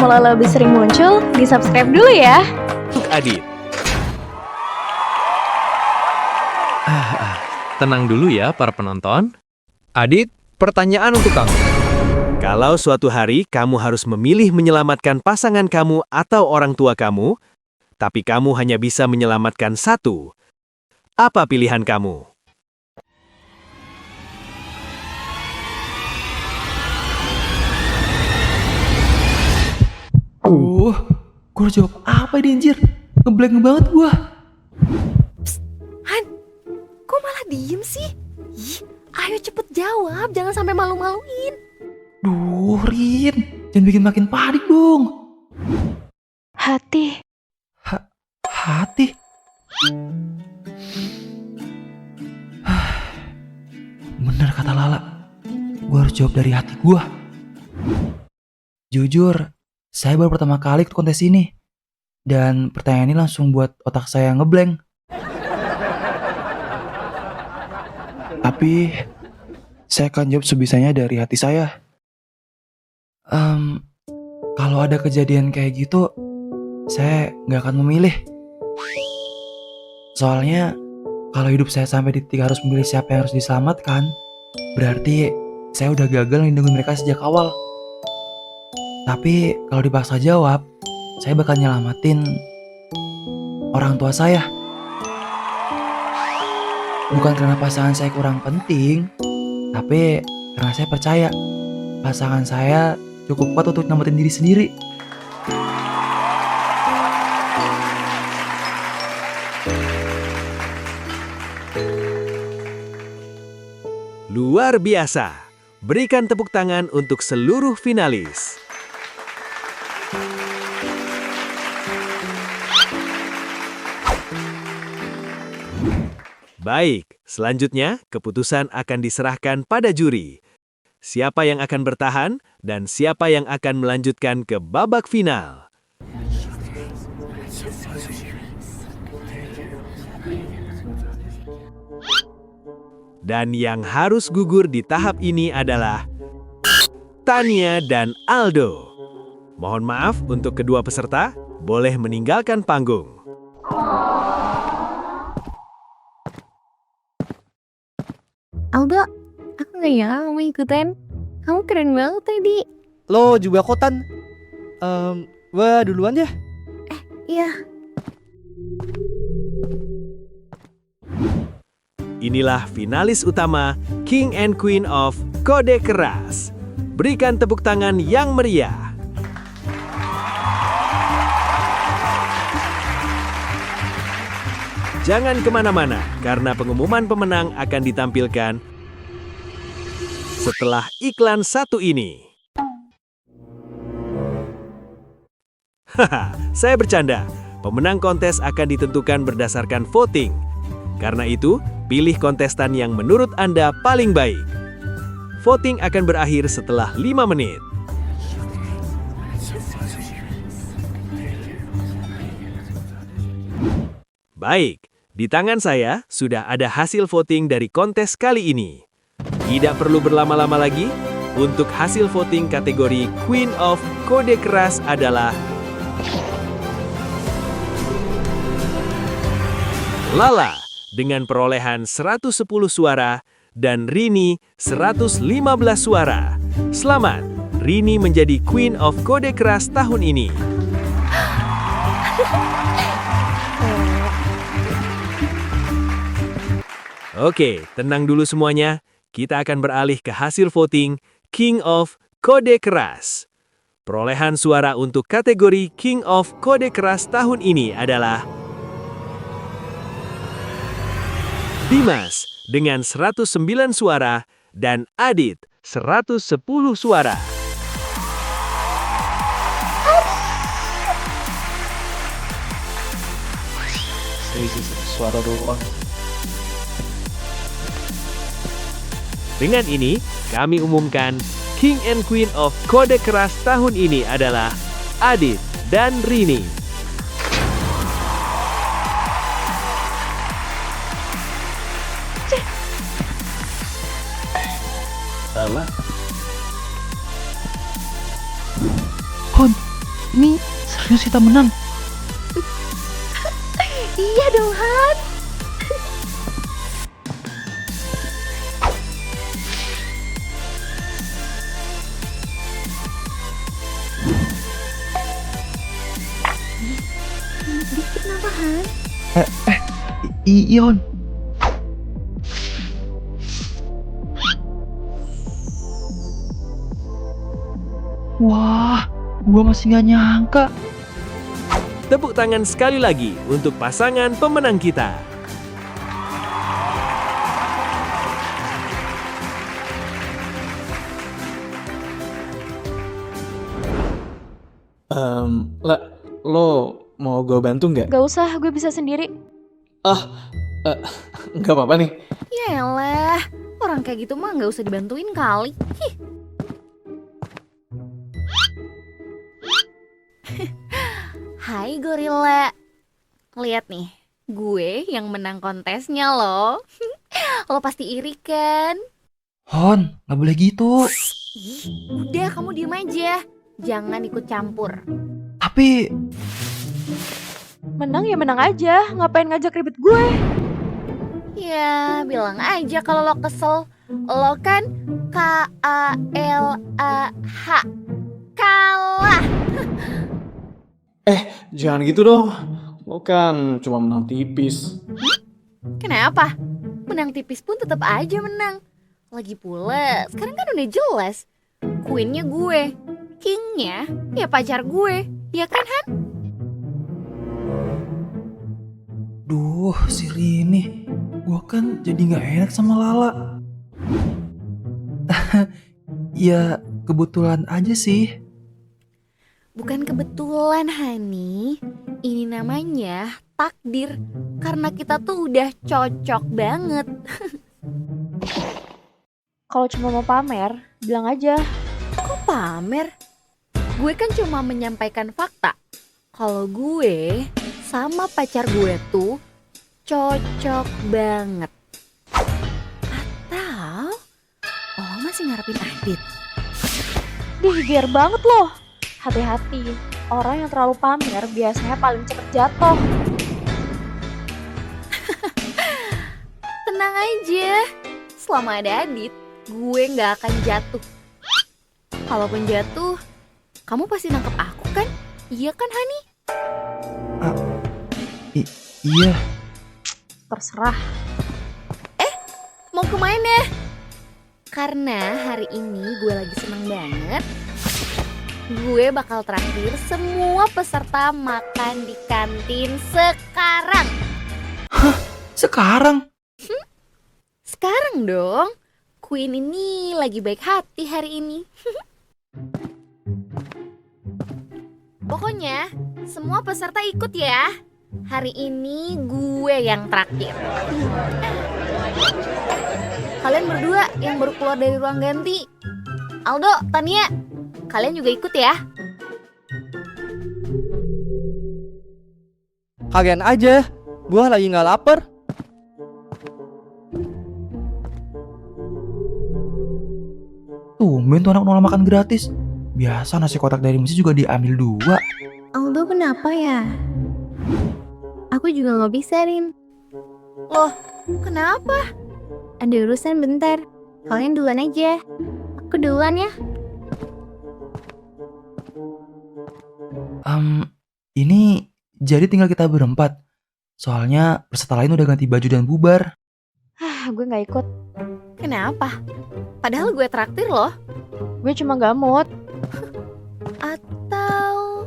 mau Lala lebih sering muncul, di-subscribe dulu ya. Untuk Adit. Tenang dulu ya para penonton. Adit, pertanyaan untuk kamu. Kalau suatu hari kamu harus memilih menyelamatkan pasangan kamu atau orang tua kamu, tapi kamu hanya bisa menyelamatkan satu, apa pilihan kamu? Gue harus jawab apa ini anjir? Ngeblank banget gue. Han, kok malah diem sih? Ih, ayo cepet jawab, jangan sampai malu-maluin. Duh, Rin, jangan bikin makin panik dong. Hati. Hati? Bener kata Lala, gue harus jawab dari hati gue. Jujur, saya baru pertama kali ikut kontes ini. Dan pertanyaan ini langsung buat otak saya ngeblank. Tapi, saya akan jawab sebisanya dari hati saya. Kalau ada kejadian kayak gitu, saya nggak akan memilih. Soalnya, kalau hidup saya sampai di titik harus memilih siapa yang harus diselamatkan, berarti saya udah gagal melindungi mereka sejak awal. Tapi kalau dipaksa jawab, saya bakal nyelamatin orang tua saya. Bukan karena pasangan saya kurang penting, tapi karena saya percaya pasangan saya cukup kuat untuk nyelamatin diri sendiri. Luar biasa. Berikan tepuk tangan untuk seluruh finalis. Baik, selanjutnya keputusan akan diserahkan pada juri. Siapa yang akan bertahan dan siapa yang akan melanjutkan ke babak final. Dan yang harus gugur di tahap ini adalah Tania dan Aldo. Mohon maaf untuk kedua peserta, boleh meninggalkan panggung. Aldo, aku gak nyangka kamu ikutan. Kamu keren banget tadi. Lo juga kotan. Gua duluan ya. Iya. Inilah finalis utama King and Queen of Kode Keras. Berikan tepuk tangan yang meriah. Jangan kemana-mana, karena pengumuman pemenang akan ditampilkan setelah iklan satu ini. Haha, saya bercanda. Pemenang kontes akan ditentukan berdasarkan voting. Karena itu, pilih kontestan yang menurut Anda paling baik. Voting akan berakhir setelah 5 menit. Baik, di tangan saya sudah ada hasil voting dari kontes kali ini. Tidak perlu berlama-lama lagi, untuk hasil voting kategori Queen of Kode Keras adalah Lala dengan perolehan 110 suara dan Rini 115 suara. Selamat, Rini menjadi Queen of Kode Keras tahun ini. Oke, tenang dulu semuanya. Kita akan beralih ke hasil voting King of Kode Keras. Perolehan suara untuk kategori King of Kode Keras tahun ini adalah Dimas dengan 109 suara dan Adit 110 suara. Suara doang. Dengan ini, kami umumkan King and Queen of Kode Keras tahun ini adalah Adit dan Rini. Hon, Ini serius kita menang? Iya dong, Han. Dikit kenapa, Han? Ion. Wah, gua masih gak nyangka. Tepuk tangan sekali lagi untuk pasangan pemenang kita. Lo mau gue bantu nggak? Gak usah, gue bisa sendiri. Nggak apa-apa nih. Yaelah, orang kayak gitu mah nggak usah dibantuin kali. Hai gorila. Lihat nih, gue yang menang kontesnya loh. Lo pasti iri kan? Hon, gak boleh gitu. Ih, udah kamu diem aja. Jangan ikut campur. Tapi Menang ya menang aja, ngapain ngajak ribet gue? Ya, bilang aja kalau lo kesel. Lo kan KALAH. Kalah. Jangan gitu dong. Lo kan cuma menang tipis. Kenapa? Menang tipis pun tetap aja menang. Lagi pula, sekarang kan udah jelas. Queennya gue, kingnya ya pacar gue. Ya kan, Han? duh, si Rini. Gua kan jadi gak enak sama Lala. Ya, kebetulan aja sih. Bukan kebetulan, Hani. Ini namanya takdir. Karena kita tuh udah cocok banget. Kalau cuma mau pamer, bilang aja. Kok pamer? Gue kan cuma menyampaikan fakta. Kalau gue sama pacar gue tuh cocok banget. Atau lo masih ngarepin Adit? Biar banget loh. Hati-hati, orang yang terlalu pamer biasanya paling cepet jatuh. Tenang aja, selama ada Adit, gue gak akan jatuh. Kalaupun jatuh, kamu pasti nangkep aku kan? Iya kan, Hani? Iya. Terserah. Mau kemana? Karena hari ini gue lagi seneng banget. Gue bakal traktir semua peserta makan di kantin sekarang. Sekarang? Sekarang dong. Queen ini lagi baik hati hari ini. Pokoknya semua peserta ikut ya. Hari ini gue yang traktir. Kalian berdua yang baru keluar dari ruang ganti, Aldo, Tania, kalian juga ikut ya. Kalian aja. Gue lagi nggak lapar. Tumben tuh anak nolak makan gratis. Biasa nasi kotak dari Messi juga diambil 2. Aldo kenapa ya? Aku juga nggak bisa, Rin. Loh, kenapa? Ada urusan bentar. Kalian duluan aja. Aku duluan ya. Ini jadi tinggal kita berempat. Soalnya peserta lain udah ganti baju dan bubar. Gue gak ikut. Kenapa? Padahal gue traktir loh. Gue cuma gak mood. Atau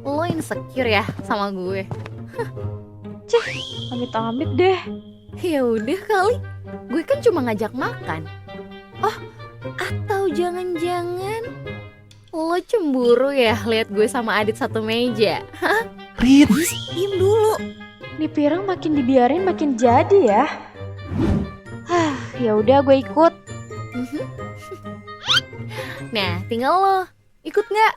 lo insecure ya sama gue? Amit-amit deh. Ya udah kali. Gue kan cuma ngajak makan. Oh, atau jangan-jangan lo cemburu ya lihat gue sama Adit satu meja? Hah? Rin, Diem dulu. Nih pirang makin dibiarin makin jadi ya. Ya udah gue ikut. Nah, tinggal lo. Ikut nggak?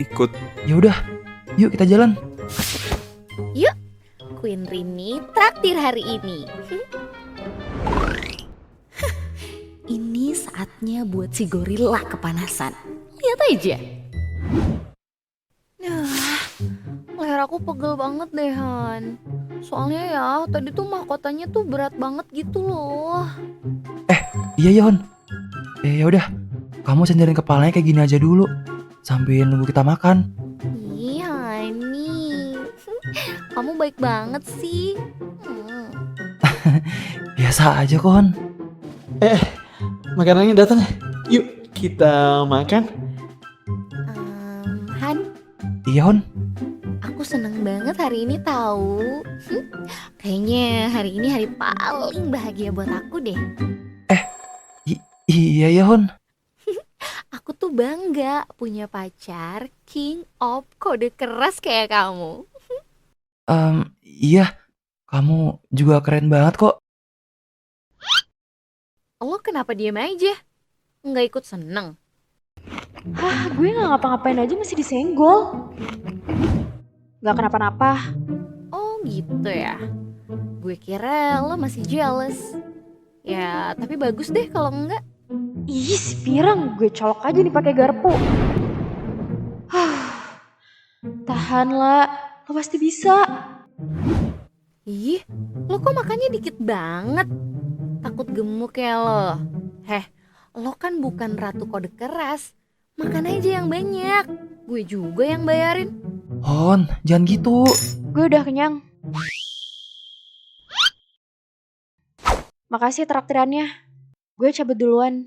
Ikut. ya udah, yuk kita jalan. Queen Rini traktir hari ini. Ini saatnya buat si gorila kepanasan. Lihat aja. Leher aku pegel banget deh, Han. Soalnya ya, tadi tuh mahkotanya tuh berat banget gitu loh. Iya ya Hon. Ya udah, kamu sandarin kepalanya kayak gini aja dulu sambil nunggu kita makan. Ih, Hani. Kamu baik banget sih. Biasa aja kok Hon. Makanannya datang. Yuk, kita makan. Han, Iya Hon. aku seneng banget hari ini tahu. Kayaknya hari ini hari paling bahagia buat aku deh. Iya ya Hon. Aku tuh bangga punya pacar king of kode keras kayak kamu. Iya. Kamu juga keren banget kok. Lo kenapa diem aja? Nggak ikut seneng? Hah, gue nggak ngapa-ngapain aja masih disenggol. Nggak kenapa-napa. Oh gitu ya. Gue kira lo masih jealous. Ya, tapi bagus deh kalau enggak. Ih, si Pirang, gue colok aja nih pakai garpu. Tahan lah, lo pasti bisa. Ih, lo kok makannya dikit banget? Takut gemuk ya lo? Lo kan bukan ratu kode keras. Makan aja yang banyak. Gue juga yang bayarin. Hon, jangan gitu. Gue udah kenyang. Makasih traktirannya. Gue cabut duluan.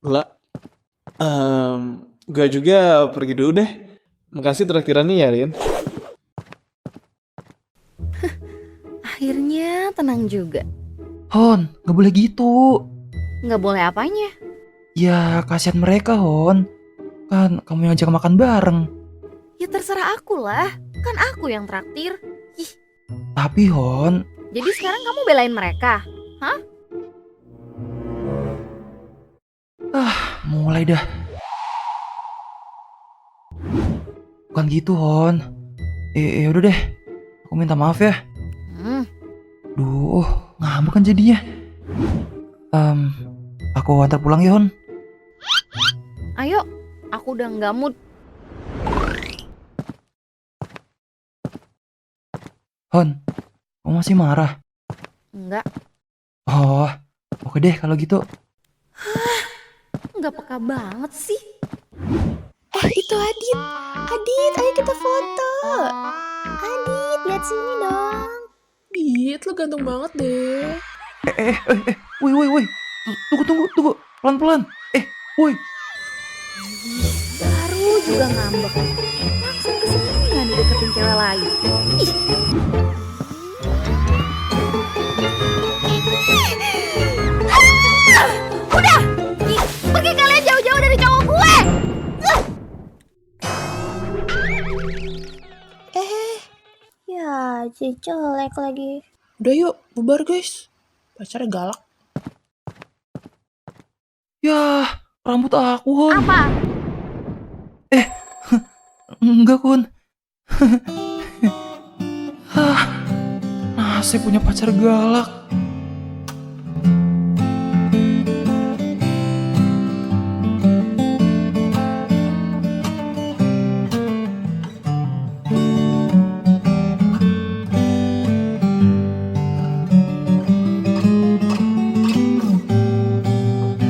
Lah, gue juga pergi dulu deh. Makasih traktirannya ya, Rin. Akhirnya tenang juga. Hon, gak boleh gitu. Nggak boleh apanya? Ya, kasihan mereka Hon. Kan kamu yang ajak makan bareng. Ya terserah aku lah. Kan aku yang traktir. Tapi Hon, Jadi sekarang kamu belain mereka? mulai dah. Bukan gitu Hon. Udah deh. Aku minta maaf ya. Duh, ngambek kan jadinya. Aku antar pulang ya Hon. Ayo, aku udah nggak mood. Hon, kamu masih marah? Nggak, Oh, oke deh kalau gitu. nggak peka banget sih. Itu Adit. Adit, ayo kita foto. Adit, lihat sini dong. Dit, lo ganteng banget deh. Woi. Tunggu. Pelan-pelan. Woi. Baru juga ngambek. Langsung keseringan deketin cewek lain. Ih. Udah! Pergi kalian jauh-jauh dari cowok gue! Ya, si jelek lagi. Udah yuk, bubar guys. Pacarnya galak. Yah, rambut aku Hon. Apa? Enggak Hon. Nasib punya pacar galak.